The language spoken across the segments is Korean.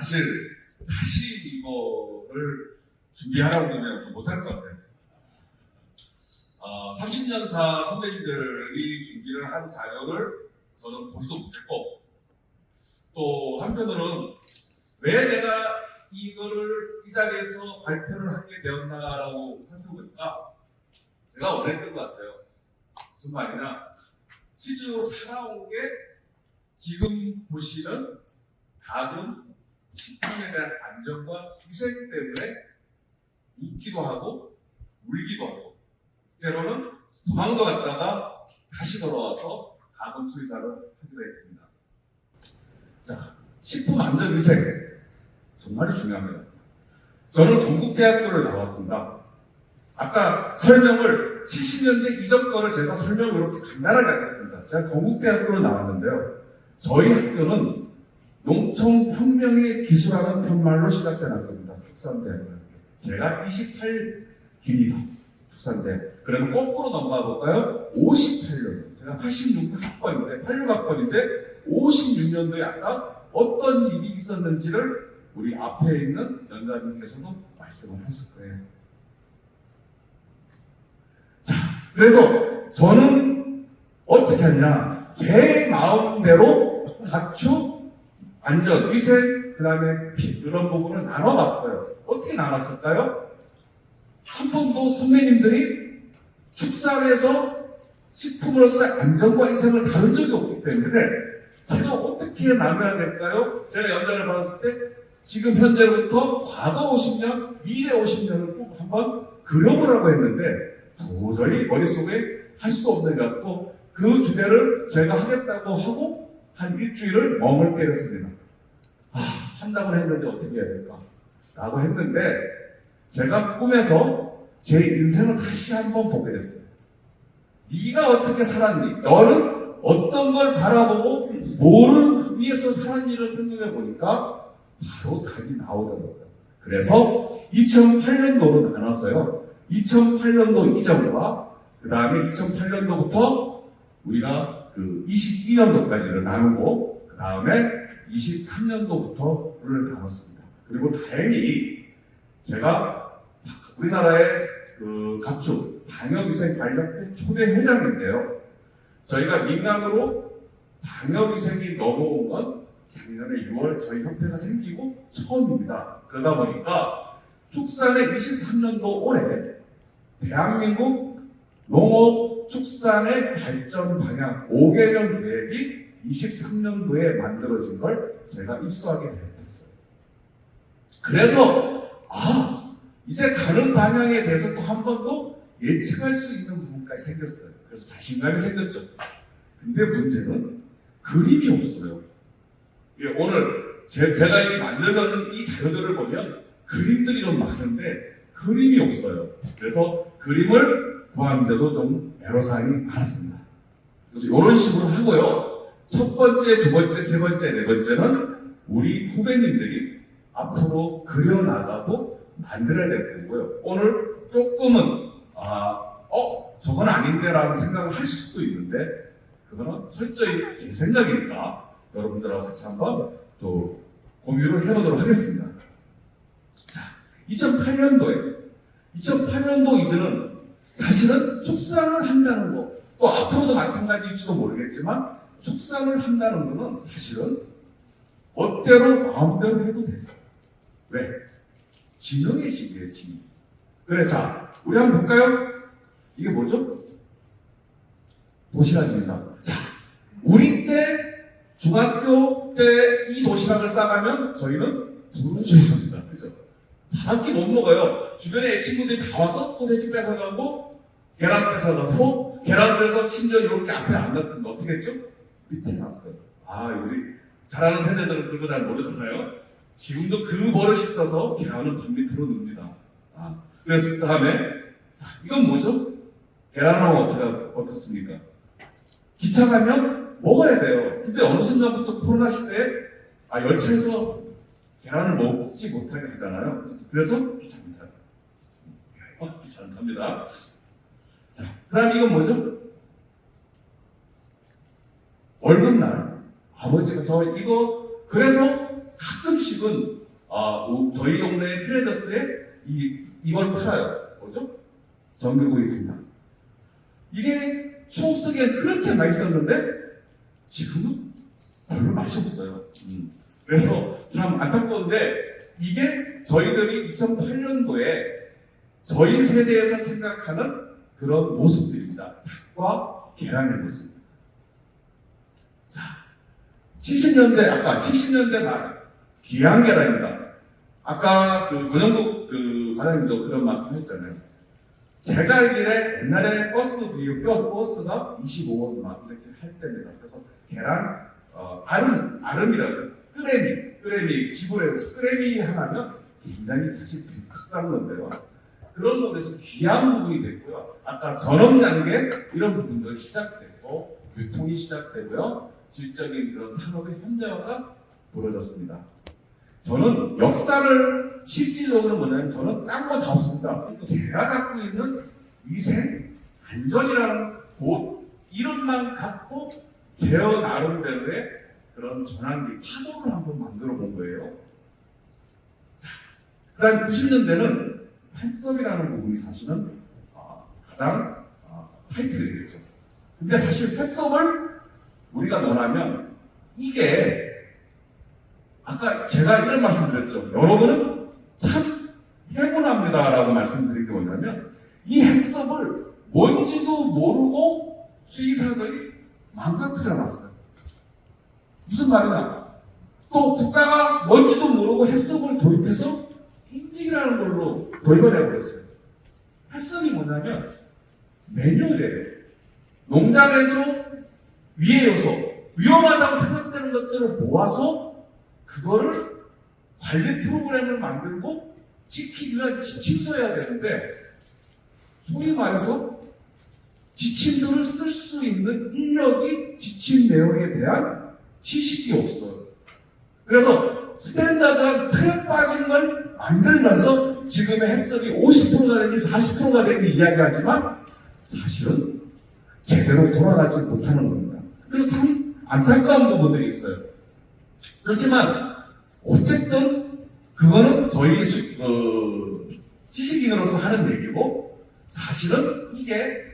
사실 다시 이거를 준비하라고 그러면 좀 못할 것 같아요. 30년사 선배님들이 준비를 한 자료를 저는 보지도 못했고, 또 한편으로는 왜 내가 이거를 이 자리에서 발표를 하게 되었나라고 살펴보니까 제가 원했던 것 같아요. 무슨 말이냐, 실제로 살아온 게 지금 보시는 다른 식품에 대한 안전과 위생 때문에 웃기도 하고 울기도 하고 때로는 도망도 갔다가 다시 돌아와서 가동 수의사를 하기도 했습니다. 자, 식품 안전 위생 정말 중요합니다. 저는 건국대학교를 나왔습니다. 아까 설명을 70년대 이전 거를 제가 설명을 이렇게 간단하게 하겠습니다. 제가 건국대학교를 나왔는데요. 저희 학교는 농촌혁명의 기수라는 편말로 시작된 학교입니다. 축산대학교. 제가 28기입니다. 축산대. 그러면 거꾸로 넘어가 볼까요? 58년. 제가 86학번인데, 86학번인데, 56년도에 아까 어떤 일이 있었는지를 우리 앞에 있는 연사님께서도 말씀을 하실 거예요. 자, 그래서 저는 어떻게 하냐. 제 마음대로 가축, 안전, 위생, 그 다음에 이런 부분을 나눠봤어요. 어떻게 나눴을까요? 한 번도 선배님들이 축산에서 식품으로서의 안전과 위생을 다룬 적이 없기 때문에 제가 어떻게 나눠야 될까요? 제가 연장을 받았을 때 지금 현재로부터 과거 50년, 미래 50년을 꼭 한번 그려보라고 했는데 도저히 머릿속에 할 수 없는 것 같고 그 주제를 제가 하겠다고 하고 한 일주일을 멍을 때렸습니다. 한다고 했는데 어떻게 해야 될까? 라고 했는데 제가 꿈에서 제 인생을 다시 한번 보게 됐어요. 네가 어떻게 살았니? 너는 어떤 걸 바라보고 뭐를 위해서 살았니를 생각해 보니까 바로 답이 나오더라고요. 그래서 2008년도로 나눴어요. 2008년도 이전과 그 다음에 2008년도부터 우리가 그 22년도까지를 나누고 그 다음에 23년도부터를 나눴습니다. 그리고 다행히 제가 우리나라의 그 가축 방역위생 관련된 초대 회장인데요. 저희가 민간으로 방역위생이 넘어온 건 작년에 6월 저희 협회가 생기고 처음입니다. 그러다 보니까 축산의 23년도 올해 대한민국 농업 축산의 발전 방향 5개년 계획이 23년도에 만들어진 걸 제가 입수하게 됐어요. 그래서 이제 가는 방향에 대해서 또 한 번 더 예측할 수 있는 부분까지 생겼어요. 그래서 자신감이 생겼죠. 근데 문제는 그림이 없어요. 오늘 제가 이 만들어낸 이 자료들을 보면 그림들이 좀 많은데 그림이 없어요. 그래서 그림을 구하는데도 좀 애로사항이 많았습니다. 그래서 이런 식으로 하고요. 첫 번째, 두 번째, 세 번째, 네 번째는 우리 후배님들이 앞으로 그려나가고 만들어야 될 거고요. 오늘 조금은 저건 아닌데 라는 생각을 하실 수도 있는데 그거는 철저히 제 생각이니까 여러분들하고 같이 한번 또 공유를 해보도록 하겠습니다. 자, 2008년도 이제는 사실은 축산을 한다는 거, 또 앞으로도 마찬가지일지도 모르겠지만 축산을 한다는 거는 사실은 멋대로 마음대로 해도 돼요. 왜? 진영의 시기예요, 진영. 그래, 자, 우리 한번 볼까요? 이게 뭐죠? 도시락입니다. 자, 우리 때, 중학교 때 이 도시락을 싸가면 저희는 부르주의합니다. 그죠? 다 함께 못 먹어요. 주변에 친구들이 다 와서 소세지 뺏어가고, 계란 뺏어가고, 계란을 해서 심지어 이렇게 앞에 안 놨습니다. 어떻게 했죠? 밑에 놨어요. 우리 잘하는 세대들은 그런 거 잘 모르잖아요. 지금도 그 버릇이 있어서 계란은 반 밑으로 넣습니다. 그래서 그 다음에, 자, 이건 뭐죠? 계란하고 어떻습니까? 기차 가면 먹어야 돼요. 근데 어느 순간부터 코로나 시대에 열차에서 계란을 먹지 못하게 하잖아요. 그래서 귀찮습니다. 귀찮답니다. 자, 그 다음에 이건 뭐죠? 월급날. 아버지가 그래서 가끔씩은 저희 동네 트레이더스에 이걸 팔아요. 뭐죠? 전기구이 등장. 이게 추억 속엔 그렇게 맛있었는데 지금은 별로 맛이 없어요. 그래서 참 안타까운데 이게 저희들이 2008년도에 저희 세대에서 생각하는 그런 모습들입니다. 닭과 계란의 모습입니다. 자, 70년대, 아까 70년대 말, 귀한 계란입니다. 아까 권영국 과장님도 그런 말씀 했잖아요. 제가 알기에 옛날에 버스가 25원 막 이렇게 할 때입니다. 그래서 계란, 아름이라고, 끄레미, 지불에 끄레미 하나면 굉장히 사실 비싼 건데요. 그런 부분에서 귀한 부분이 됐고요. 아까 전업양계 이런 부분도 시작됐고, 유통이 시작되고요. 질적인 그런 산업의 현대화가 벌어졌습니다. 저는 역사를 실질적으로 뭐냐면 저는 딴 거 다 없습니다. 제가 갖고 있는 위생, 안전이라는 이름만 갖고 제 나름대로의 그런 전환기 파도를 한번 만들어 본 거예요. 그 다음 90년대는 펫섭이라는 부분이 사실은 가장 타이틀이 되겠죠. 근데 사실 펫섭을 우리가 논하면 이게 아까 제가 이런 말씀 드렸죠. 여러분은 참 행운합니다라고 말씀드린 게 뭐냐면 이 햇섭을 뭔지도 모르고 수의사들이 망가뜨려 놨어요. 무슨 말이냐? 또 국가가 뭔지도 모르고 햇섭을 도입해서 인증이라는 걸로 도입을 해버렸어요. 햇섭이 뭐냐면 매뉴얼이에요. 농장에서 위의 요소, 위험하다고 생각되는 것들을 모아서 그거를 관리 프로그램을 만들고 지키기 위한 지침서여야 되는데 소위 말해서 지침서를 쓸 수 있는 인력이 지침 내용에 대한 지식이 없어요. 그래서 스탠다드한 틀에 빠진 걸 만들면서 지금의 해석이 50%가 되니 40%가 되니 이야기하지만 사실은 제대로 돌아가지 못하는 겁니다. 그래서 참 안타까운 부분들이 있어요. 그렇지만 어쨌든 그거는 저희 지식인으로서 하는 얘기고 사실은 이게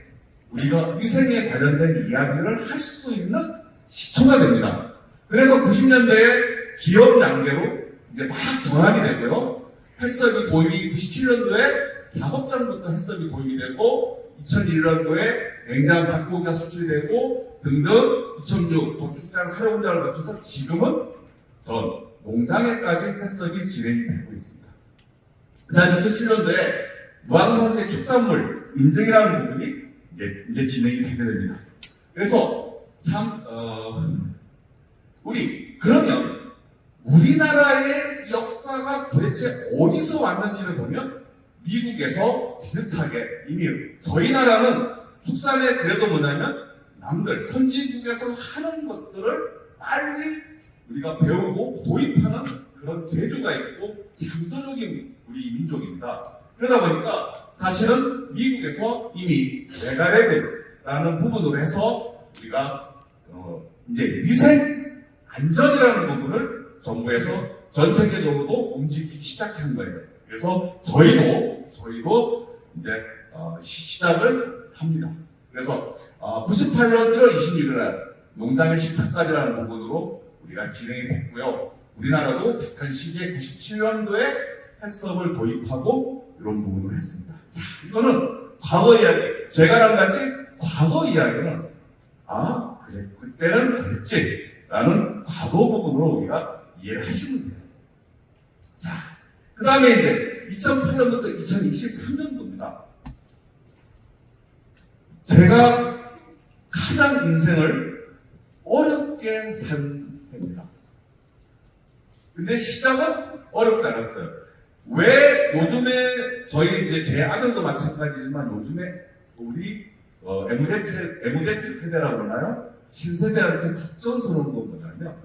우리가 위생에 관련된 이야기를 할 수 있는 시초가 됩니다. 그래서 90년대에 기업 단계로 이제 막 전환이 되고요. 햇섭이 도입이 97년도에 작업장부터 햇섭이 도입이 되고 2001년도에 냉장 닭고기가 수출이 되고 등등 2006 도축장 사료공장을 거쳐서 지금은 전 농장에까지 햇섭이 진행이 되고 있습니다. 그 다음 2007년도에 무항산재 축산물 인증이라는 부분이 이제 진행이 되게 됩니다. 그래서 참 그러면 우리나라의 역사가 도대체 어디서 왔는지를 보면 미국에서 비슷하게 이미 저희 나라는 축산에 그래도 뭐냐면 남들 선진국에서 하는 것들을 빨리 우리가 배우고 도입하는 그런 재주가 있고 창조적인 우리 민족입니다. 그러다 보니까 사실은 미국에서 이미 레가레그라는 부분으로 해서 우리가 이제 위생 안전이라는 부분을 정부에서 전 세계적으로도 움직이기 시작한 거예요. 그래서 저희도 이제 시작을 합니다. 그래서 98년 1월 26일 날 농장의 식탁까지라는 부분으로 우리가 진행이 됐고요. 우리나라도 비슷한 시기에 97년도에 햇섭을 도입하고 이런 부분을 했습니다. 자, 이거는 과거 이야기. 제가랑 같이 과거 이야기는 그래, 그때는 그랬지 라는 과거 부분으로 우리가 이해를 하시면 돼요. 자, 그 다음에 이제 2008년부터 2023년도입니다. 제가 가장 인생을 어렵게 산 해입니다. 근데 시작은 어렵지 않았어요. 왜 요즘에 저희 이제 제 아들도 마찬가지지만 요즘에 우리 MZ 세대라고 그러나요? 신세대한테 급전스러운 건 뭐냐면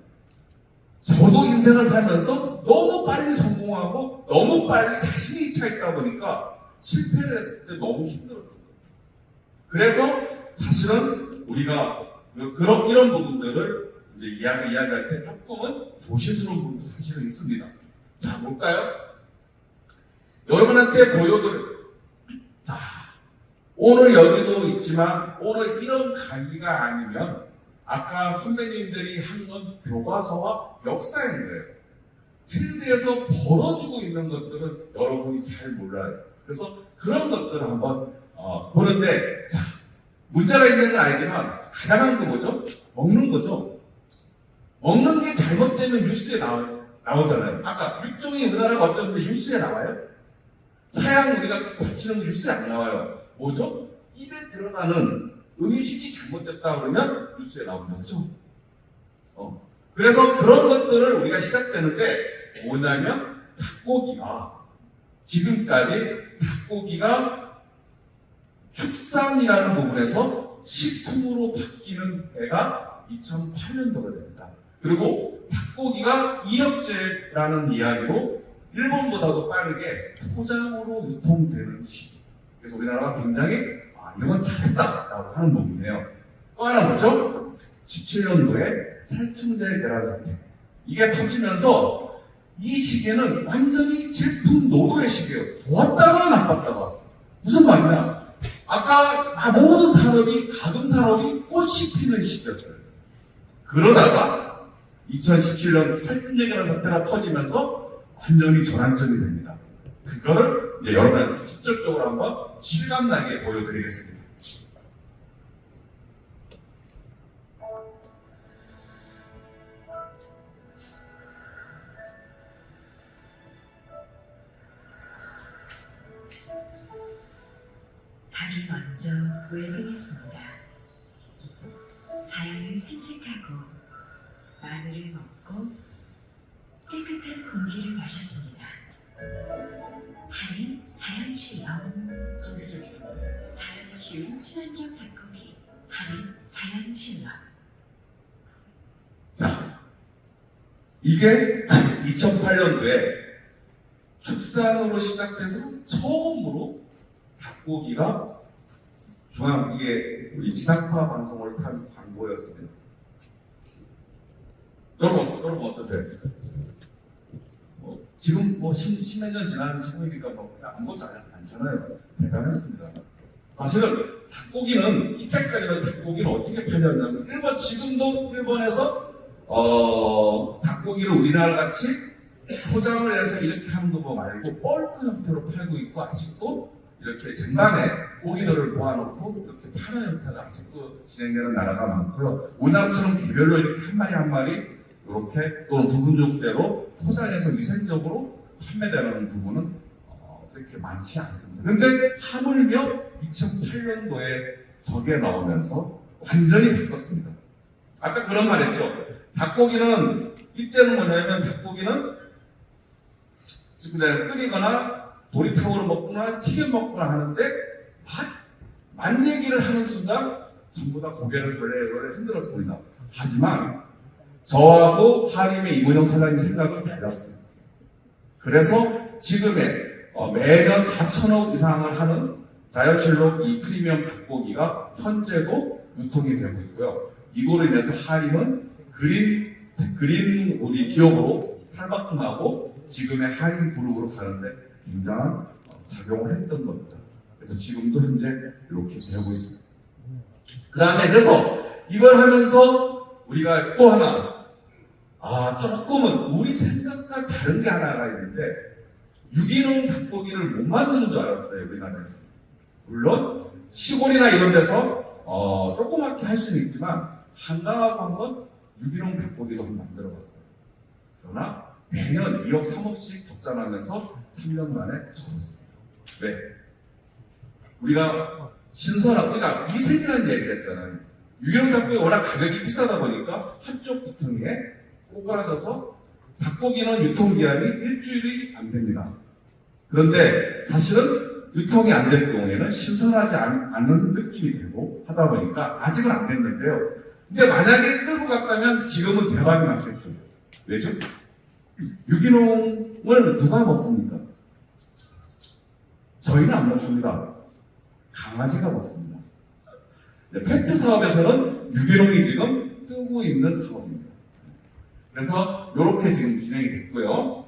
저도 인생을 살면서 너무 빨리 성공하고 너무 빨리 자신이 차 있다 보니까 실패를 했을 때 너무 힘들었던 거예요. 그래서 사실은 우리가 이런 부분들을 이제 이야기할 때 조금은 조심스러운 부분도 사실은 있습니다. 자, 볼까요? 여러분한테 보여드릴, 자, 오늘 여기도 있지만 오늘 이런 강의가 아니면 아까 선배님들이 한 건 교과서와 역사인 거예요. 필드에서 벌어지고 있는 것들은 여러분이 잘 몰라요. 그래서 그런 것들을 한번 보는데, 자, 문제가 있는 건 알지만 가장 큰 게 뭐죠? 먹는 거죠. 먹는 게 잘못되면 뉴스에 나오잖아요. 아까 육종이 우리나라가 어쩌는데 뉴스에 나와요? 사양 우리가 바치는 거 뉴스에 안 나와요. 뭐죠? 입에 들어가는 음식이 잘못됐다 그러면 뉴스에 나온다. 그죠? 그래서 그런 것들을 우리가 시작되는데 뭐냐면 닭고기가 지금까지 닭고기가 축산이라는 부분에서 식품으로 바뀌는 해가 2008년도가 됩니다. 그리고 닭고기가 이력제라는 이야기로 일본보다도 빠르게 포장으로 유통되는 시기. 그래서 우리나라가 굉장히 이런 건 잘했다라고 하는 부분이에요. 또 하나 뭐죠? 17년도에 살충제 계란 사태. 이게 터지면서 이 시기에는 완전히 제품 노도의 시기예요. 좋았다가 나빴다가. 무슨 말이냐? 아까 모든 산업이, 가금 산업이 꽃이 피는 시기였어요. 그러다가 2017년 살충제 계란 사태가 터지면서 완전히 전환점이 됩니다. 그거를 이제 여러분한테 직접적으로 한번 실감나게 보여드리겠습니다. 닭이 먼저 월등했습니다. 자연을 산책하고 마늘을 먹고 깨끗한 공기를 마셨습니다. 할인 자연실험 자연을 키운 친환경 닭고기 할인 자연실험. 자, 이게 2008년도에 축산으로 시작돼서 처음으로 닭고기가 이게 우리 지상파 방송을 탄 광고였습니다. 여러분 어떠세요? 지금 십몇 년 지난 지금이니까 아무것도 않잖아요. 대단했습니다. 사실은 닭고기는 이때까지는 닭고기는 어떻게 팔렸냐면 지금도 일본에서 닭고기를 우리나라 같이 포장을 해서 이렇게 하는 거 말고 벌크 형태로 팔고 있고 아직도 이렇게 쟁반에 고기들을 모아놓고 이렇게 파는 형태가 아직도 진행되는 나라가 많고요. 우리나라처럼 개별로 이렇게 한 마리 한 마리 이렇게 또는 부분족대로 포장해서 위생적으로 판매되는 부분은 그렇게 많지 않습니다. 근데 하물며 2008년도에 저게 나오면서 완전히 바뀌었습니다. 아까 그런 말 했죠. 닭고기는 이때는 뭐냐면 닭고기는 그냥 끓이거나 도리탕으로 먹거나 튀겨 먹거나 하는데 맛 얘기를 하는 순간 전부 다 고개를 걸레 흔들었습니다. 하지만 저하고 하림의 이문영 사장님 생각은 달랐습니다. 그래서 지금의 매년 4천억 이상을 하는 자연실록 이 프리미엄 닭고기가 현재도 유통이 되고 있고요. 이거로 인해서 하림은 그린 우리 기업으로 탈바꿈하고 지금의 하림 그룹으로 가는데 굉장한 작용을 했던 겁니다. 그래서 지금도 현재 이렇게 되고 있습니다. 그 다음에 그래서 이걸 하면서 우리가 또 하나 조금은 우리 생각과 다른 게 하나가 있는데 유기농 닭고기를 못 만드는 줄 알았어요. 우리나라에서. 물론 시골이나 이런 데서 조그맣게 할 수는 있지만 한강하고 한번 유기농 닭고기도 한번 만들어봤어요. 그러나 매년 2억 3억씩 적자나면서 3년 만에 접었습니다. 왜? 우리가 우리가 위생이라는 얘기를 했잖아요. 유기농 닭고기 워낙 가격이 비싸다 보니까 한쪽 구덩이에 꼬그라져서 닭고기는 유통기한이 일주일이 안 됩니다. 그런데 사실은 유통이 안 될 경우에는 신선하지 않는 느낌이 들고 하다 보니까 아직은 안 됐는데요. 근데 만약에 끌고 갔다면 지금은 대박이 났겠죠. 왜죠? 유기농을 누가 먹습니까? 저희는 안 먹습니다. 강아지가 먹습니다. 페트 사업에서는 유기농이 지금 뜨고 있는 사업입니다. 그래서 이렇게 지금 진행이 됐고요.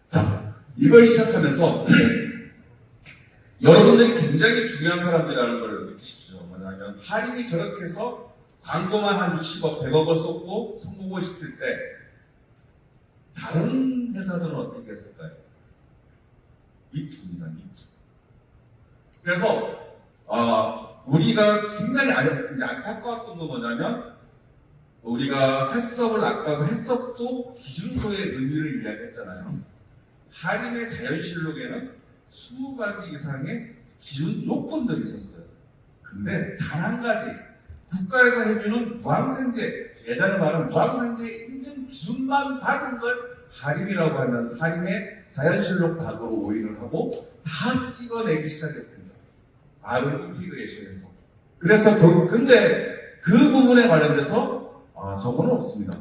자, 이걸 시작하면서 여러분들이 굉장히 중요한 사람들이라는 걸 느끼십시오. 뭐냐면 할인이 저렇게 해서 광고만 한 60억, 100억을 쏟고 성공을 시킬 때 다른 회사들은 어떻게 했을까요? 미투입니다, 미투. 그래서 우리가 굉장히 이제 안타까웠던 건 뭐냐면 우리가 해석을 아까 해석도 기준소의 의미를 이야기했잖아요. 할인의 자연실록에는 20가지 이상의 기준 요건들이 있었어요. 근데 단 한 가지, 국가에서 해주는 무항생제, 예전에 말하는 무항생제 인증 기준만 받은 걸 할인이라고 하면서 할인의 자연실록 닭으로 오인을 하고 다 찍어내기 시작했습니다. 바로 인티그레이션에서. 그래서 결국 근데 그 부분에 관련돼서 저거는 없습니다.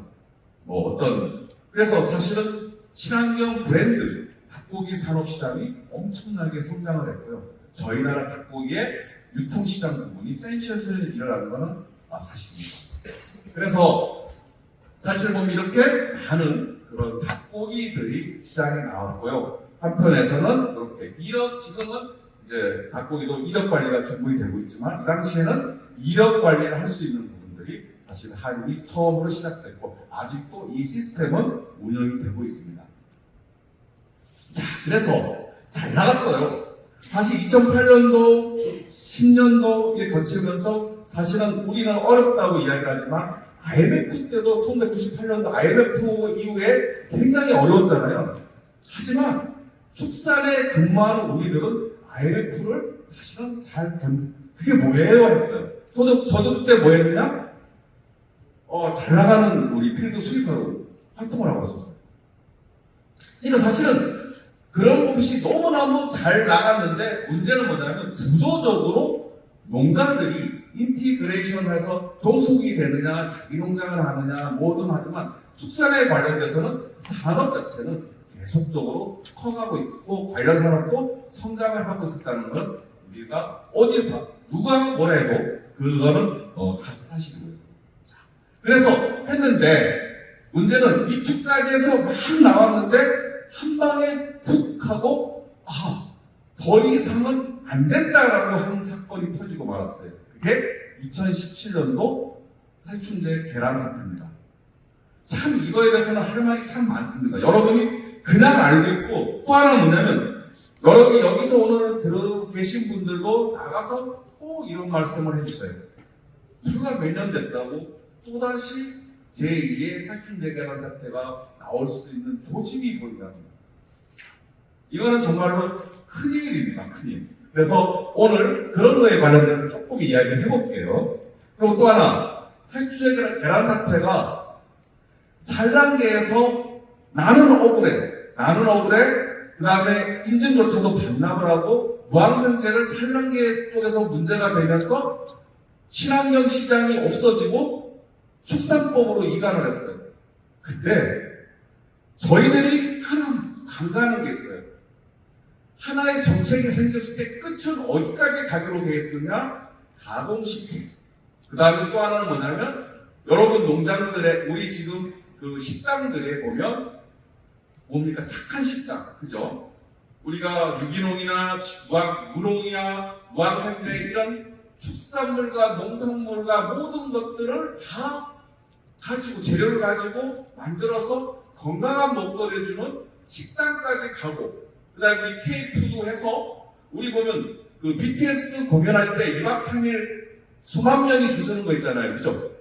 그래서 사실은 친환경 브랜드 닭고기 산업시장이 엄청나게 성장을 했고요. 저희 나라 닭고기의 유통시장 부분이 센시어스를 일어나는 것은 사실입니다. 그래서 사실 보면 이렇게 많은 그런 닭고기들이 시장에 나왔고요. 한편에서는 이렇게 지금은 이제 닭고기도 이력 관리가 충분히 되고 있지만 이 당시에는 이력 관리를 할 수 있는 부분들이 사실 할인이 처음으로 시작됐고 아직도 이 시스템은 운영이 되고 있습니다. 자, 그래서 잘 나갔어요. 사실 2008년도, 10년도 에 거치면서 사실은 우리는 어렵다고 이야기를 하지만 IMF 때도 1998년도 IMF 이후에 굉장히 어려웠잖아요. 하지만 축산에 근무하는 우리들은 IMF를 사실은 그게 뭐예요? 했어요. 저도 그때 뭐 했느냐? 잘 나가는 우리 필드 수의사로 활동을 하고 있었어요. 그러니까 사실은 그런 것이 너무너무 잘 나갔는데 문제는 뭐냐면 구조적으로 농가들이 인티그레이션해서 종속이 되느냐 자기 농장을 하느냐 뭐든 하지만 축산에 관련돼서는 산업 자체는 계속적으로 커가고 있고 관련 산업도 성장을 하고 있었다는 건 우리가 누가 뭐라 해도 그거는 사실이고요. 그래서 했는데 문제는 이 두 가지에서 막 나왔는데 한 방에 푹 하고 더 이상은 안 된다라고 하는 사건이 터지고 말았어요. 그게 2017년도 살충제 계란 사태입니다. 참 이거에 대해서는 할 말이 참 많습니다. 여러분이 그냥 알겠고 또 하나는 뭐냐면 여러분이 여기서 오늘 들어 계신 분들도 나가서 꼭 이런 말씀을 해주세요. 불과 몇 년 됐다고 또다시 제2의 살충제 계란 사태가 나올 수 있는 조짐이 보인다. 이거는 정말로 큰일입니다. 큰일. 그래서 오늘 그런 거에 관련된 조금 이야기를 해볼게요. 그리고 또 하나, 살충제 계란 사태가 산란계에서 나는 억울해, 그 다음에 인증조차도 반납을 하고 무항생제를 산란계 쪽에서 문제가 되면서 친환경 시장이 없어지고 축산법으로 이관을 했어요. 근데 저희들이 하나 간과하는 게 있어요. 하나의 정책이 생겼을 때 끝은 어디까지 가기로 되어 있으냐? 가공식품. 그 다음에 또 하나는 뭐냐면 여러분 농장들의 우리 지금 그 식당들에 보면 뭡니까? 착한 식당. 그죠? 우리가 유기농이나 무농이나 무항생제 이런 축산물과 농산물과 모든 것들을 다 가지고 재료를 가지고 만들어서 건강한 먹거리를 주는 식당까지 가고 그 다음에 우리 K푸드 해서 우리 보면 그 BTS 공연할 때 2박 3일 수만 명이 줄 서는 거 있잖아요. 그죠?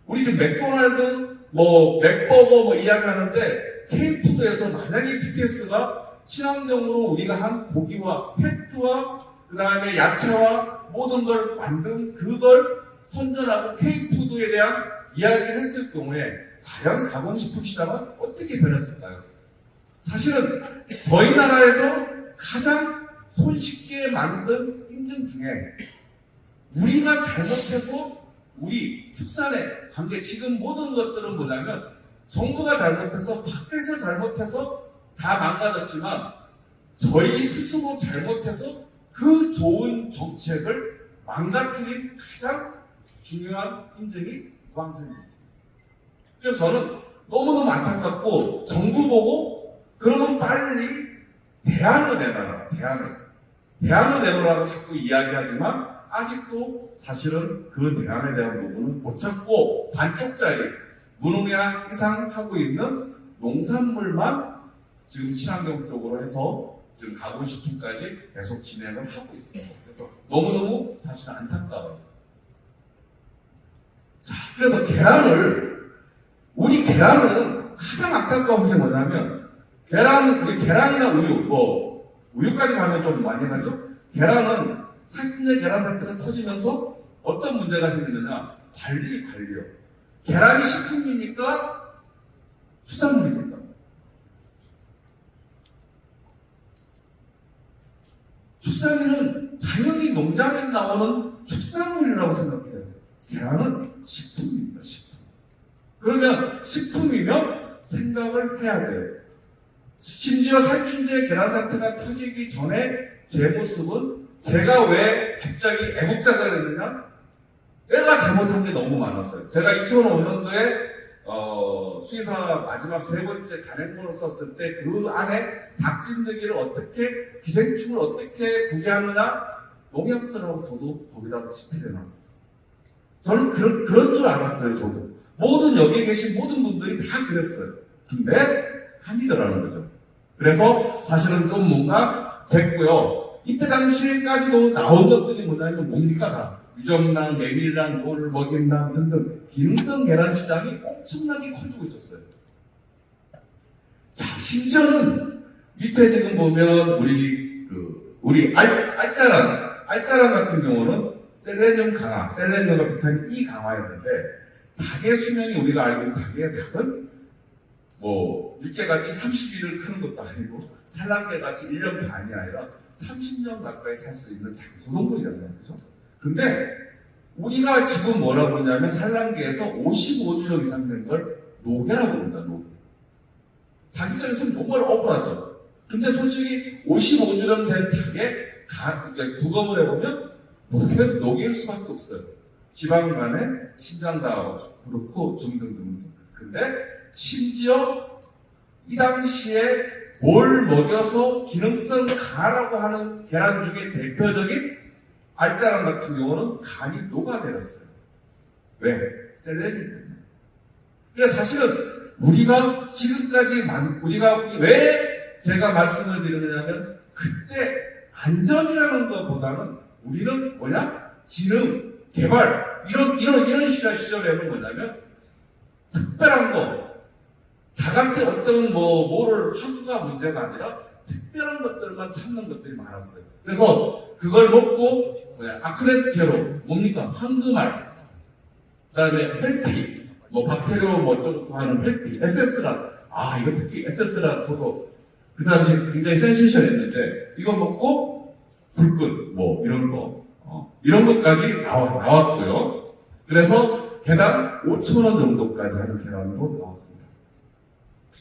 우리 지금 맥도날드, 뭐, 맥버거 뭐 이야기하는데, K푸드에서 만약에 BTS가 친환경으로 우리가 한 고기와 팩트와 그 다음에 야채와 모든 걸 만든 그걸 선전하고 K푸드에 대한 이야기를 했을 경우에 과연 가공식품 시장은 어떻게 변했을까요? 사실은 저희 나라에서 가장 손쉽게 만든 인증 중에 우리가 잘못해서 우리 축산에 관계 지금 모든 것들은 뭐냐면 정부가 잘못해서 밖에서 잘못해서 다 망가졌지만 저희 스스로 잘못해서 그 좋은 정책을 망가뜨린 가장 중요한 인증이 부항생입니다. 그래서 저는 너무너무 안타깝고 정부 보고 그러면 빨리 대안을 내놔라. 대안을 내놓으라고 자꾸 이야기하지만 아직도 사실은 그 대안에 대한 부분은 못 찾고 반쪽짜리 무농약 이상 하고 있는 농산물만 지금 친환경 쪽으로 해서 지금 가공식품까지 계속 진행을 하고 있어요. 그래서 너무너무 사실 안타까워요. 자, 그래서 우리 계란은 가장 안타까운 게 뭐냐면 우리 계란이나 우유까지 가면 좀 많이 가죠? 계란은 살균제 계란 사태가 터지면서 어떤 문제가 생기느냐? 관리요. 계란이 식품입니까? 수산물입니까? 축산물은 당연히 농장에서 나오는 축산물이라고 생각해요. 계란은 식품입니다. 식품. 그러면 식품이면 생각을 해야 돼요. 심지어 살균제 계란 사태가 터지기 전에 제 모습은 제가 왜 갑자기 애국자가 됐느냐? 내가 잘못한 게 너무 많았어요. 제가 2005년도에 수의사 마지막 3번째 단행본을 썼을 때 그 안에 닭진드기를 어떻게 기생충을 어떻게 구제하느냐 농약설하고 저도 거기다가 집필해놨어요. 저는 그런 줄 알았어요. 저도 모든 여기에 계신 모든 분들이 다 그랬어요. 근데 아니더라는 거죠. 그래서 사실은 좀 뭔가 됐고요. 이때 당시에까지도 나온 것들이 뭐냐면 뭡니까? 다 유정란, 메밀란, 돌을 먹인란 등등 기능성 계란 시장이 엄청나게 커지고 있었어요. 자, 심지어는 밑에 지금 보면 우리 알짜란 같은 경우는 셀레늄 강화, 셀레늄과 비타민 E 강화였는데 닭의 수명이 우리가 알고 있는 닭의 닭은 뭐 육개같이 30일을 크는 것도 아니고 산란개같이 1년 반이 아니라 30년 가까이 살 수 있는 장수동물이잖아요. 그죠? 근데 우리가 지금 뭐라고 하냐면 산란계에서 55주년 이상 된 걸 노개라고 합니다. 노개. 닭 입장에서는 정말 억울하죠. 근데 솔직히 55주년 된 닭에 부검을 해보면 노개일 수밖에 없어요. 지방간에 심장다 그렇고 등등등. 근데 심지어 이 당시에 뭘 먹여서 기능성 강하라고 하는 계란 중에 대표적인 알짜란 같은 경우는 간이 녹아내렸어요. 왜? 셀레늄 때문에. 그래서 사실은 우리가 지금까지 우리가 왜 제가 말씀을 드리느냐면 그때 안전이라는 것보다는 우리는 뭐냐? 지능, 개발 이런 시절에는 뭐냐면 특별한 거 닭한테 어떤 뭐를 하기가 문제가 아니라 특별한 것들만 찾는 것들이 많았어요. 그래서 그걸 먹고 아크레스테로 뭡니까? 황금알, 그다음에 헬피, 박테리오 어쩌고 하는 헬피, SS란. 이거 특히 SS란 저도 그 당시 굉장히 센세이션했는데 이거 먹고 불끈 이런 것까지 나왔고요. 그래서 개당 5,000원 정도까지 하는 계란도 나왔습니다.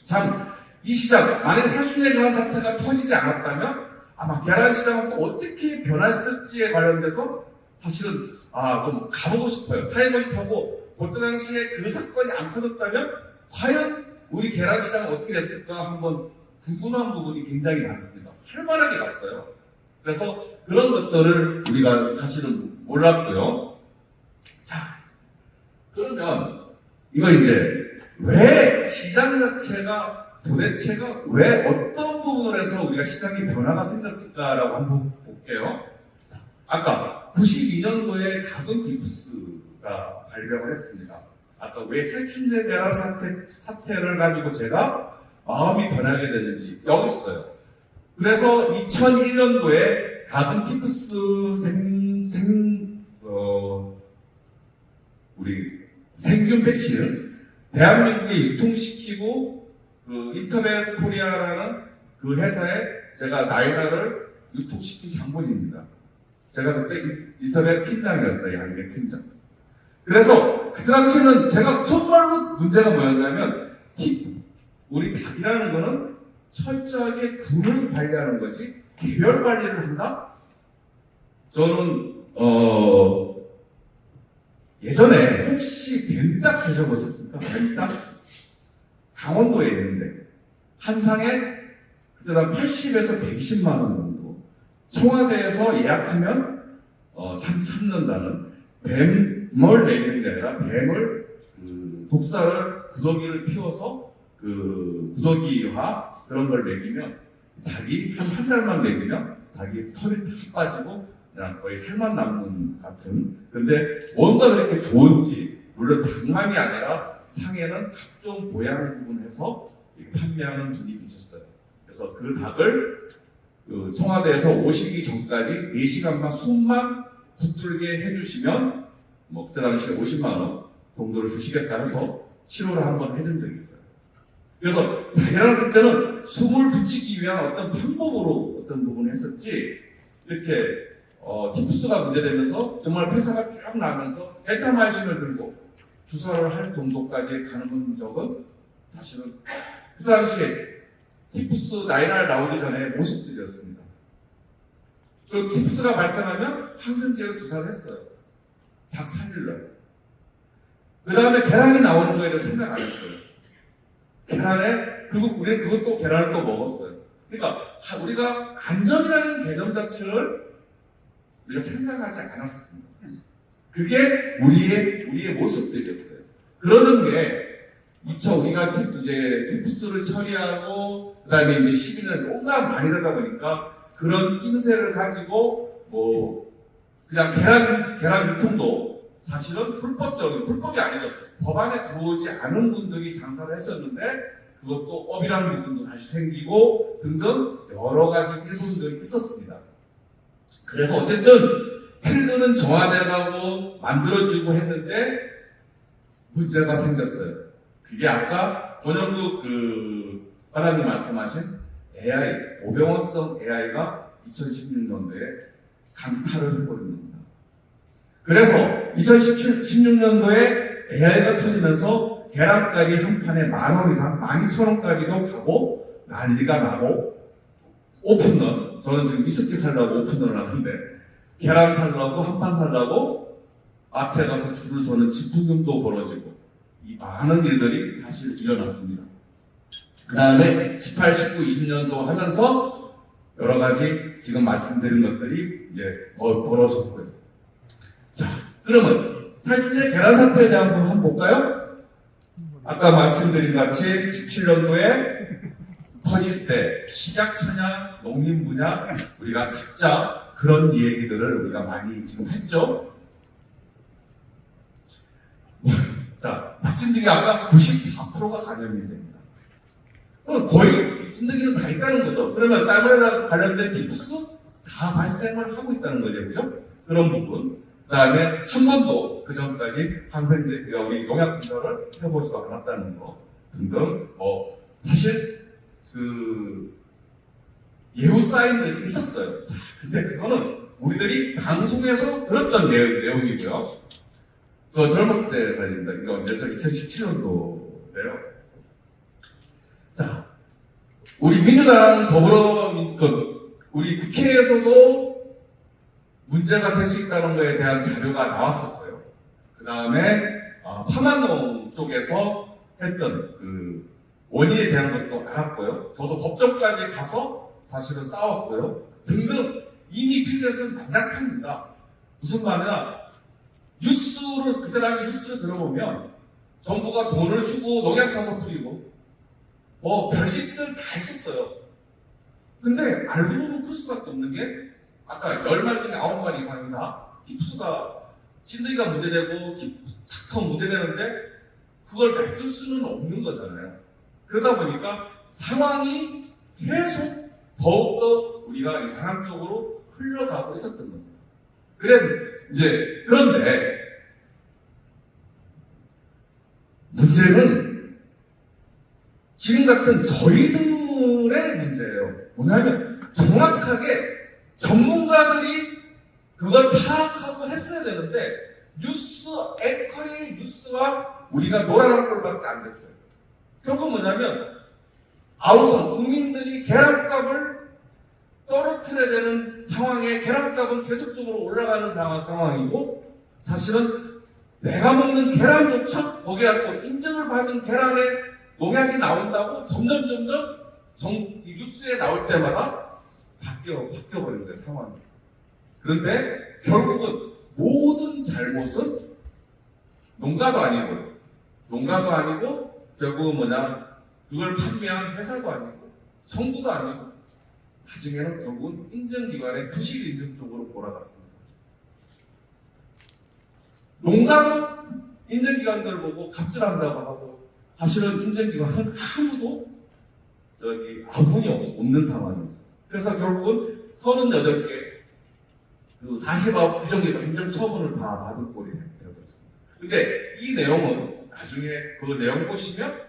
참, 이 시장, 만약 살균제 계란 사태가 터지지 않았다면 아마 계란 시장은 또 어떻게 변했을지에 관련돼서 사실은 좀 가보고 싶어요. 타이머십 하고 그때 당시에 그 사건이 안 터졌다면 과연 우리 계란 시장은 어떻게 됐을까 한번 궁금한 부분이 굉장히 많습니다. 활발하게 갔어요. 그래서 그런 것들을 우리가 사실은 몰랐고요. 자, 그러면 이거 이제 왜 시장 자체가 도대체가 왜 어떤 부분을 해서 우리가 시장의 변화가 생겼을까라고 한번 볼게요. 자, 아까 제가 92년도에 가금 티푸스가 발병을 했습니다. 아까 왜 살충제 내란 사태를 가지고 제가 마음이 변하게 됐는지 여기 있어요. 그래서 2001년도에 가금 티푸스 우리 생균 백신을 대한민국에 유통시키고 그 인터넷 코리아라는 그 회사에 제가 나이나를 유통시킨 장본입니다. 제가 그때 인터넷 팀장이었어요. 양계 팀장. 그래서 그 당시에는 제가 정말 문제가 뭐였냐면 우리 닭이라는 거는 철저하게 균을 관리하는 거지 개별 관리를 한다? 저는 예전에 혹시 뱀닭 드셔보셨습니까? 뱀닭? 강원도에 있는데 한 상에 그때 한 80에서 120만 원 정도 청와대에서 예약하면 참는다는 뱀을 먹이는 게 아니라 뱀을 독사를 구더기를 피워서 그 구더기화 그런 걸 먹이면 닭이 한 달만 먹이면 닭이 털이 다 빠지고 그냥 거의 살만 남는 같은. 근데 뭔가 그렇게 좋은지 물론 닭만이 아니라 상에는 각종 모양 부분해서 판매하는 분이 계셨어요. 그래서 그 닭을 그 청와대에서 오시기 전까지 4시간만 숨만 붙들게 해주시면 뭐 그때 당시에 50만 원 정도를 주시겠다 해서 치료를 한번 해준 적이 있어요. 그래서 닭이라는 그때는 숨을 붙이기 위한 어떤 방법으로 어떤 부분을 했었지 이렇게 티푸스가 문제되면서 정말 폐사가 쭉 나면서 델타마이신을 들고 주사를 할 정도까지 가는 적은 사실은 그 당시에 티푸스 나이날 나오기 전에 모습들이었습니다. 그리고 티푸스가 발생하면 항생제로 주사를 했어요. 닭 살리려고. 그 다음에 계란이 나오는 거에 대해서 생각 안 했어요. 계란에, 그리고 우리는 그것도 계란을 또 먹었어요. 그러니까 우리가 안전이라는 개념 자체를 우리가 생각하지 않았습니다. 그게 우리의 모습들이었어요. 그러는 게 우리가 이제 티푸스를 처리하고 그다음에 이제 시비는 온갖 많이 되다 보니까 그런 인쇄를 가지고 뭐 그냥 계란 유통도 사실은 불법이 아니죠. 법안에 들어오지 않은 분들이 장사를 했었는데 그것도 업이라는 부분도 다시 생기고 등등 여러 가지 일분들이 있었습니다. 그래서 어쨌든 필드는 정화돼가고 만들어지고 했는데 문제가 생겼어요. 그게 아까 권영국 과장님 말씀하신 AI, 오병원성 AI가 2016년도에 강탈을 해버린 겁니다. 그래서 2016년도에 AI가 터지면서 계란값이 한 판에 10,000원 이상, 12,000원까지도 가고 난리가 나고 오픈런, 저는 지금 이스키 살라고 오픈런을 하는데 계란 살라고 한 판 살라고 앞에 가서 줄을 서는 집중금도 벌어지고 이 많은 일들이 사실 일어났습니다. 그 다음에 18, 19, 20년도 하면서 여러 가지 지금 말씀드린 것들이 이제 벌어졌고요. 자, 그러면 살충제 계란 사태에 대한 거 한번 볼까요? 아까 말씀드린 같이 17년도에 터질 때 식약, 천약, 농림 분야 우리가 각자 그런 얘기들을 우리가 많이 지금 했죠. 자, 박진드기 아까 94%가 감염이 됩니다. 그럼 거의 진드기는 다 있다는 거죠. 그러면 살모넬라 관련된 티푸스 다 발생을 하고 있다는 거죠, 그죠? 그런 부분. 그 다음에 한 번도 그 전까지 항생제, 우리 농약 검사를 해보지도 않았다는 거 등등. 사실 예우 사인들이 있었어요. 자, 근데 그거는 우리들이 방송에서 들었던 내용이고요. 저 젊었을 때 사진입니다. 이거 언제죠? 2017년도인데요. 자, 우리 민주당 우리 국회에서도 문제가 될 수 있다는 거에 대한 자료가 나왔었고요. 그 다음에 파만농 쪽에서 했던 그 원인에 대한 것도 알았고요. 저도 법정까지 가서 사실은 싸웠고요. 등등 이미 필드에서는 난장판입니다. 무슨 말이냐? 그때 당시 뉴스를 들어보면 정부가 돈을 주고 농약 사서 뿌리고 별짓들 다 했었어요. 근데 알고 보면 그럴 수밖에 없는 게 아까 10말 중에 9말 이상이 다 힙수가 찐득이가 문제되고 탁터 문제되는데 그걸 냅둘 수는 없는 거잖아요. 그러다 보니까 상황이 계속 더욱더 우리가 이상한 쪽으로 흘러가고 있었던 겁니다. 그런데 문제는 지금 같은 저희들의 문제예요. 뭐냐면 정확하게 전문가들이 그걸 파악하고 했어야 되는데 뉴스 앵커의 뉴스와 우리가 놀아난 꼴밖에 안 됐어요. 결국 뭐냐면 아우성 국민들이 계란값을 떨어뜨려야 되는 상황에 계란값은 계속적으로 올라가는 상황이고 사실은 내가 먹는 계란조차 거기에 또 인증을 받은 계란에 농약이 나온다고 점점 이 뉴스에 나올 때마다 바뀌어버린 거예요, 상황이. 그런데 결국은 모든 잘못은 농가도 아니고 결국은 그걸 판매한 회사도 아니고 정부도 아니고 나중에는 결국은 인증기관의 부실 인증 쪽으로 몰아갔습니다. 농가도 인증기관들 보고 갑질한다고 하고 사실은 인증기관은 아무도 아군이 없는 상황이었어요. 그래서 결국은 38개 49 규정기관 행정처분을 다 받은 꼴이 되었습니다. 근데 이 내용은 나중에 그 내용 보시면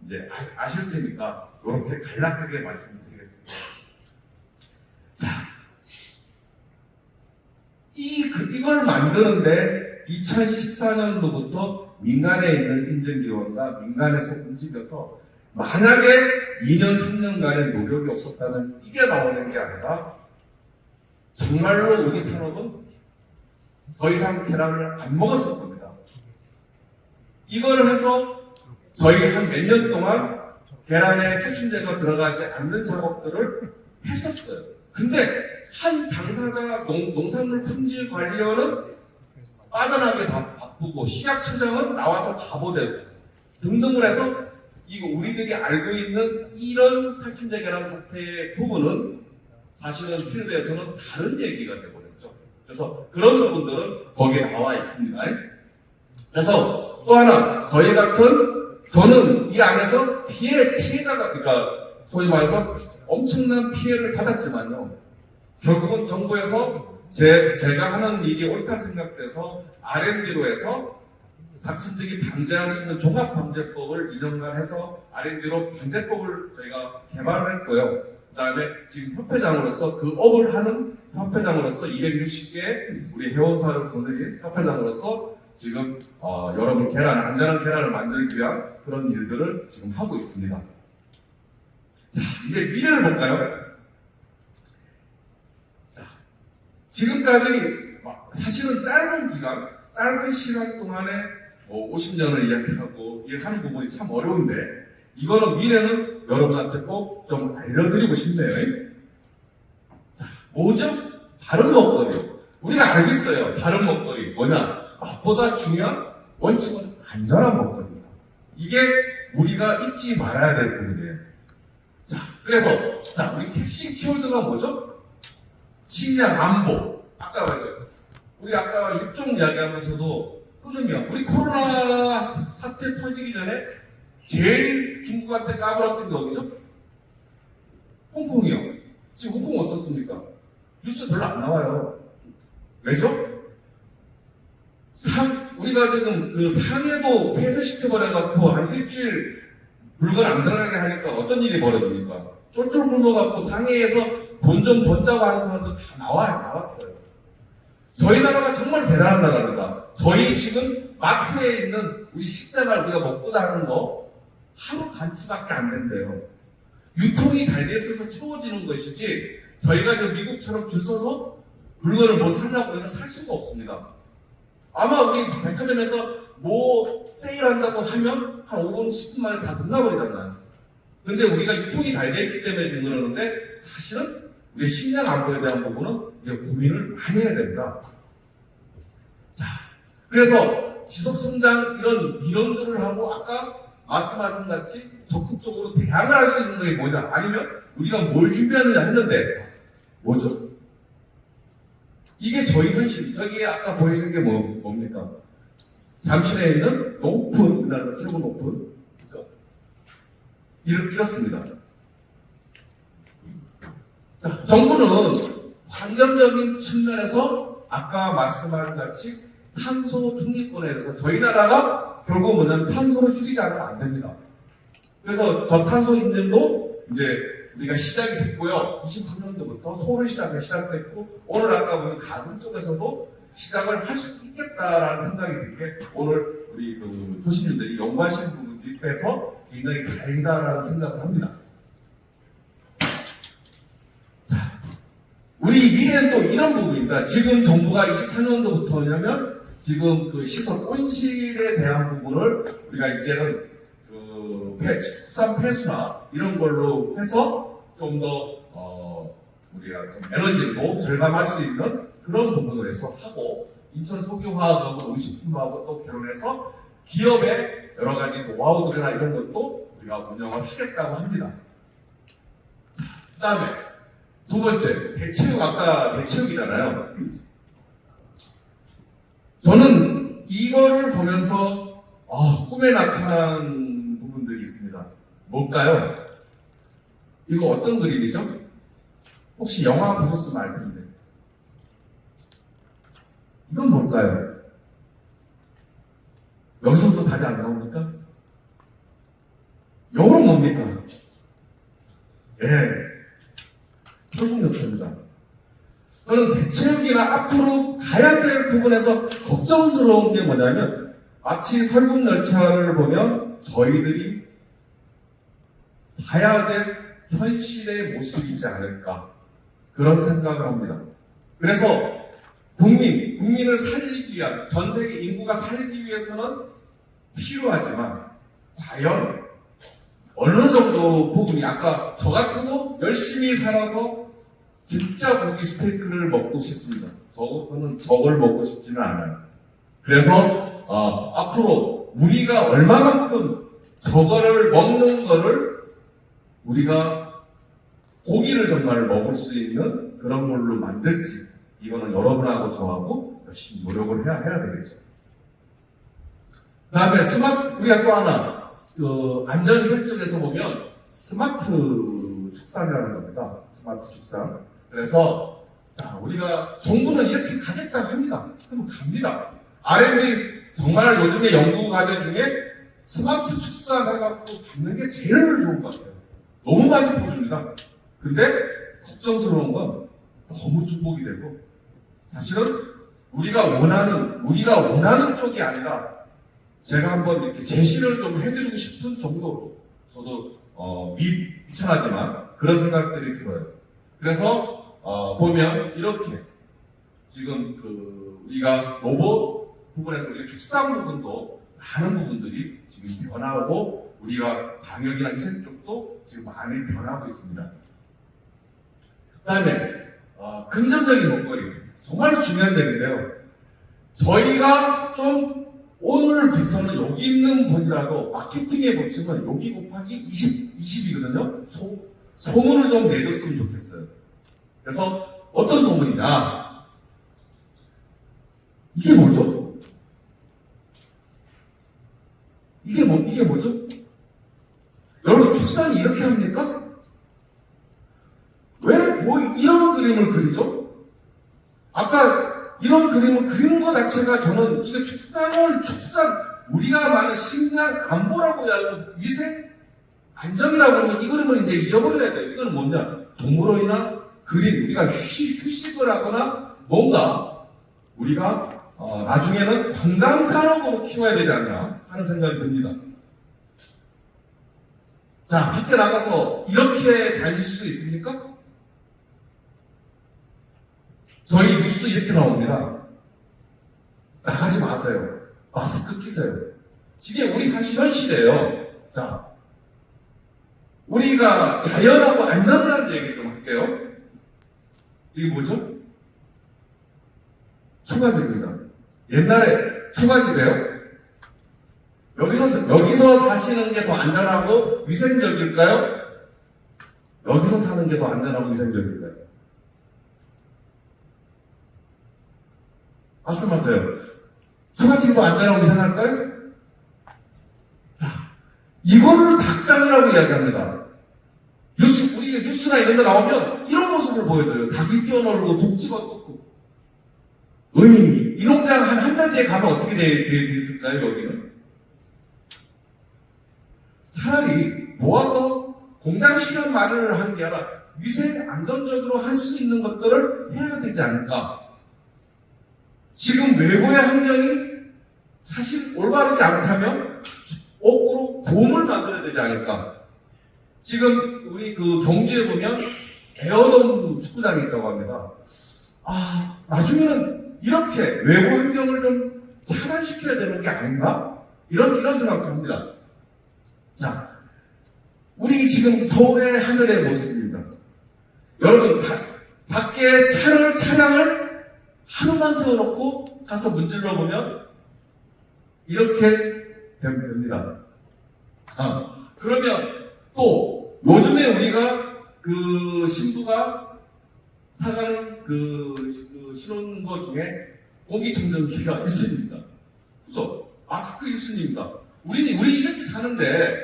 이제 아실 테니까 이렇게 간략하게 말씀드리겠습니다. 자, 이걸 만드는데 2014년도부터 민간에 있는 인증기관과 민간에서 움직여서 만약에 2년, 3년간의 노력이 없었다면 이게 나오는 게 아니라 정말로 우리 산업은 더 이상 계란을 안 먹었을 겁니다. 이걸 해서 저희 한 몇 년 동안 계란에 살충제가 들어가지 않는 작업들을 했었어요. 근데 한 당사자 농산물 품질 관리원은 빠져나가게 바쁘고 식약처장은 나와서 바보되고 등등을 해서 이거 우리들이 알고 있는 이런 살충제 계란 사태의 부분은 사실은 필드에서는 다른 얘기가 되어버렸죠. 그래서 그런 부분들은 거기에 나와 있습니다. 그래서 또 하나 저는 이 안에서 피해자가 그러니까 소위 말해서 엄청난 피해를 받았지만요. 결국은 정부에서 제가 하는 일이 옳다 생각돼서 R&D로 해서 다침들이 방지할 수 있는 종합방제법을 2년간 해서 R&D로 방제법을 저희가 개발을 했고요. 그 다음에 지금 협회장으로서 그 업을 하는 협회장으로서 260개 우리 회원사를 거느린 협회장으로서 지금 여러분 안전한 계란을 만들기 위한 그런 일들을 지금 하고 있습니다. 자, 이제 미래를 볼까요? 자, 지금까지 사실은 짧은 시간 동안에 50년을 이야기하고 이 하는 부분이 참 어려운데 이거는 미래는 여러분한테 꼭 좀 알려드리고 싶네요. 자, 뭐죠? 바른 먹거리. 우리가 알고 있어요. 바른 먹거리. 뭐냐? 맛보다 중요한 원칙은 안전한 먹거리입니다. 이게 우리가 잊지 말아야 될 부분이에요. 자, 그래서 우리 핵심 키워드가 뭐죠? 식량 안보. 아까 말했죠. 우리 아까 육종 이야기하면서도 끊으면 우리 코로나 사태 터지기 전에 제일 중국한테 까불었던 게 어디죠? 홍콩이요. 지금 홍콩 어떻습니까? 뉴스 별로 안 나와요. 왜죠? 우리가 지금 그 상해도 폐쇄시켜버려갖고 한 일주일 물건 안 들어가게 하니까 어떤 일이 벌어집니까? 쫄쫄 굶어갖고 상해에서 돈 좀 번다고 하는 사람도 다 나왔어요. 저희 나라가 정말 대단한 나라입니다. 저희 지금 마트에 있는 우리 식생활 우리가 먹고자 하는 거 하루 반치밖에 안 된대요. 유통이 잘 돼 있어서 채워지는 것이지 저희가 저 미국처럼 줄 서서 물건을 뭘 살려고 그러면 살 수가 없습니다. 아마 우리 백화점에서 뭐 세일한다고 하면 한 5분, 10분 만에 다 끝나버리잖아요. 근데 우리가 유통이 잘 돼 있기 때문에 지금 그러는데 사실은 우리 식량 안보에 대한 부분은 우리가 고민을 많이 해야 됩니다. 자, 그래서 지속성장 이런 이론들을 하고 아까 말씀하신 같이 적극적으로 대항을 할 수 있는 게 뭐냐? 아니면 우리가 뭘 준비하느냐 했는데 뭐죠? 이게 저희 현실. 저기 아까 보이는 게 뭡니까? 잠실에 있는 높은, 우리나라에서 최고 높은, 그죠? 이렇습니다. 자, 정부는 환경적인 측면에서 아까 말씀한 같이 탄소 중립권에 대해서 저희 나라가 결국 뭐냐면 탄소를 줄이지 않으면 안 됩니다. 그래서 저탄소 인증도 이제 우리가 시작이 됐고요. 23년도부터 서울 시장이 시작됐고 오늘 아까 보면 가금 쪽에서도 시작을 할 수 있겠다라는 생각이 든 게 오늘 우리 그 도시민들이 연구하시는 분들이 빼서 굉장히 다행이다라는 생각을 합니다. 자, 우리 미래는 또 이런 부분입니다. 지금 정부가 24년도부터냐면 지금 그 시설 온실에 대한 부분을 우리가 이제는 그 축산 폐수나 이런 걸로 해서 좀 더 우리가 좀 에너지도 절감할 수 있는 그런 부분을 해서 하고 인천 석유화학하고 음식품하고 또 결혼해서 기업의 여러 가지 노하우들이나 이런 것도 우리가 운영을 하겠다고 합니다. 그 다음에 두 번째, 대체육, 아까 대체육이잖아요. 저는 이거를 보면서 꿈에 나타난 부분들이 있습니다. 뭘까요? 이거 어떤 그림이죠? 혹시 영화 보셨으면 알 텐데. 이건 뭘까요? 여기서도 답이 안 나옵니까? 이건 뭡니까? 예. 설국열차입니다. 저는 대체육이나 앞으로 가야 될 부분에서 걱정스러운 게 뭐냐면 마치 설국열차를 보면 저희들이 봐야 될 현실의 모습이지 않을까 그런 생각을 합니다. 그래서 국민을 살리기 위한 전 세계 인구가 살기 위해서는 필요하지만 과연 어느 정도 부분이 아까 저 같아도 열심히 살아서 진짜 고기 스테이크를 먹고 싶습니다. 저는 저걸 먹고 싶지는 않아요. 그래서 앞으로 우리가 얼마만큼 저거를 먹는 거를 우리가 고기를 정말 먹을 수 있는 그런 걸로 만들지 이거는 여러분하고 저하고 열심히 노력을 해야 되겠죠. 그 다음에 우리가 또 하나 안전 설정에서 보면 스마트 축산이라는 겁니다. 스마트 축산. 그래서 자 우리가 정부는 이렇게 가겠다 합니다. 그럼 갑니다. R&D 정말 요즘에 연구 과제 중에 스마트 축산 해갖고 받는 게 제일 좋은 것 같아요. 너무 많이 보여줍니다. 근데 걱정스러운 건 너무 중복이 되고 사실은 우리가 원하는 쪽이 아니라 제가 한번 이렇게 제시를 좀 해드리고 싶은 정도로 저도 미천하지만 그런 생각들이 들어요. 그래서 보면 이렇게 지금 우리가 로봇 부분에서 우리가 축산 부분도 많은 부분들이 지금 변하고 우리가 방역이나 위생 쪽도 지금 많이 변하고 있습니다. 그 다음에 긍정적인 목걸이 정말 중요한 점인데요. 저희가 좀 오늘부터는 여기 있는 분이라도 마케팅에 붙이면 여기 곱하기 20이거든요. 소문을 좀 내줬으면 좋겠어요. 그래서 어떤 소문이냐? 이게 뭐죠? 이게 뭐죠? 여러분 축산이 이렇게 합니까? 왜 이런 그림을 그리죠? 아까 이런 그림을 그리는 것 자체가 저는 이게 축산 우리가 말하는 식량 안보라고 하는 위생 안정이라고 하면 이 그림을 이제 잊어버려야 돼요. 이건 뭐냐? 동물원이나 그림 우리가 휴식을 하거나 뭔가 우리가 나중에는 관광산업으로 키워야 되지 않나 하는 생각이 듭니다. 자, 밖에 나가서 이렇게 다니실 수 있습니까? 저희 뉴스 이렇게 나옵니다. 나가지 마세요. 마스크 끼세요. 이게 우리 사실 현실이에요. 자, 우리가 자연하고 안전이라는 얘기 좀 할게요. 이게 뭐죠? 초가집입니다. 옛날에 초가집이에요. 여기서 사시는 게 더 안전하고 위생적일까요? 여기서 사는 게 더 안전하고 위생적일까요? 말씀하세요. 처갓집도 안전하고 이상할까요? 자, 이거를 박장이라고 이야기합니다. 우리 뉴스나 이런 데 나오면 이런 모습을 보여줘요. 닭이 뛰어놀고 독지가 떴고. 이 농장 한 달 뒤에 가면 어떻게 됐을까요, 여기는? 차라리 모아서 공장 실현 마련을 하는 게 아니라 위생 안전적으로 할 수 있는 것들을 해야 되지 않을까. 지금 외부의 환경이 사실 올바르지 않다면 거꾸로 봄을 만들어야 되지 않을까. 지금 우리 그 경주에 보면 에어돔 축구장이 있다고 합니다. 나중에는 이렇게 외부 환경을 좀 차단시켜야 되는 게 아닌가? 이런 생각도 합니다. 자, 우리 지금 서울의 하늘의 모습입니다. 여러분, 밖에 차량을 하루만 세워놓고 가서 문질러 보면 이렇게 됩니다. 그러면 또 요즘에 우리가 그 신부가 사가는 그 신혼거 중에 공기청정기가 1순위입니다. 그죠? 마스크 1순위입니다. 우리 이렇게 사는데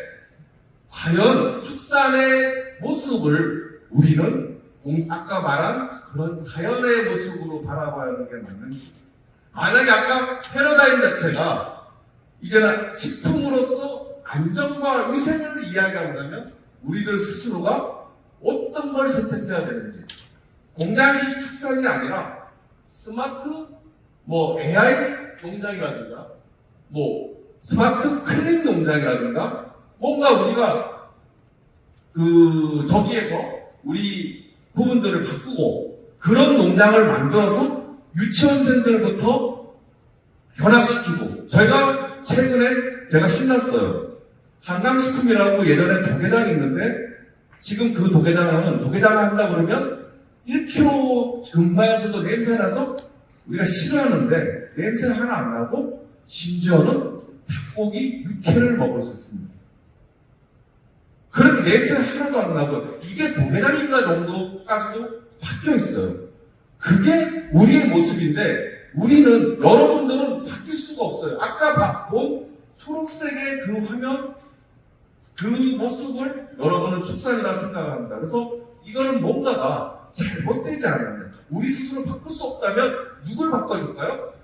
과연 축산의 모습을 우리는 아까 말한 그런 자연의 모습으로 바라봐야 하는 게 맞는지. 만약에 아까 패러다임 자체가 이제는 식품으로서 안전과 위생을 이야기한다면 우리들 스스로가 어떤 걸 선택해야 되는지. 공장식 축산이 아니라 스마트 AI 농장이라든가 스마트 클린 농장이라든가 뭔가 우리가 저기에서 우리 부분들을 바꾸고 그런 농장을 만들어서 유치원생들부터 견학시키고 최근에 제가 신났어요. 한강식품이라고 예전에 도계장이 있는데 지금 그 도계장을 한다 그러면 1km 근방에서도 냄새가 나서 우리가 싫어하는데 냄새 하나 안 나고 심지어는 닭고기 육회를 먹을 수 있습니다. 그렇게 냄새 하나도 안 나고 이게 도계장인가 정도까지도 바뀌어 있어요. 그게 우리의 모습인데 여러분들은 바뀔 수가 없어요. 아까 본 초록색의 그 화면 그 모습을 여러분은 축산이라 생각합니다. 그래서 이거는 뭔가가 잘못되지 않으면 우리 스스로 바꿀 수 없다면 누굴 바꿔줄까요?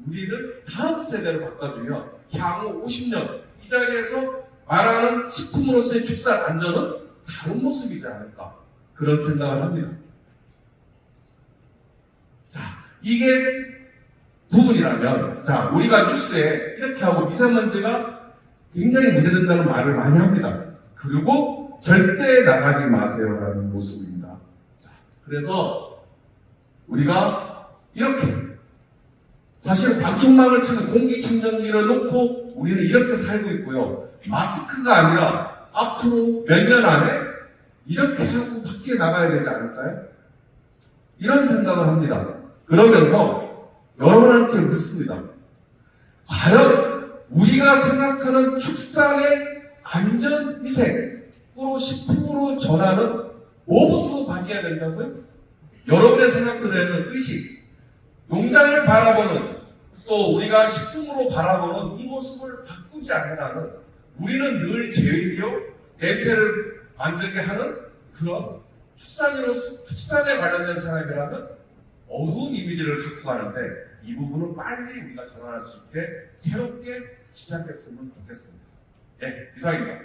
우리를 다음 세대로 바꿔주면 향후 50년 이 자리에서 말하는 식품으로서의 축산 안전은 다른 모습이지 않을까 그런 생각을 합니다. 자, 이게 부분이라면 우리가 뉴스에 이렇게 하고 미세먼지가 굉장히 문제된다는 말을 많이 합니다. 그리고 절대 나가지 마세요라는 모습입니다. 자, 그래서 우리가 이렇게 사실 방충망을 치는 공기청정기를 놓고 우리는 이렇게 살고 있고요. 마스크가 아니라 앞으로 몇 년 안에 이렇게 하고 밖에 나가야 되지 않을까요? 이런 생각을 합니다. 그러면서 여러분한테 묻습니다. 과연 우리가 생각하는 축산의 안전 위생으로 식품으로 전하는 뭐부터 바뀌어야 된다고요? 여러분의 생각 속에는 의식, 농장을 바라보는 또 우리가 식품으로 바라보는 이 모습을 바꾸지 않으라는 우리는 늘 제일이요 냄새를 만들게 하는 그런 축산에 관련된 사람이라는 어두운 이미지를 갖고 가는데 이 부분은 빨리 우리가 전환할 수 있게 새롭게 시작했으면 좋겠습니다. 이상입니다.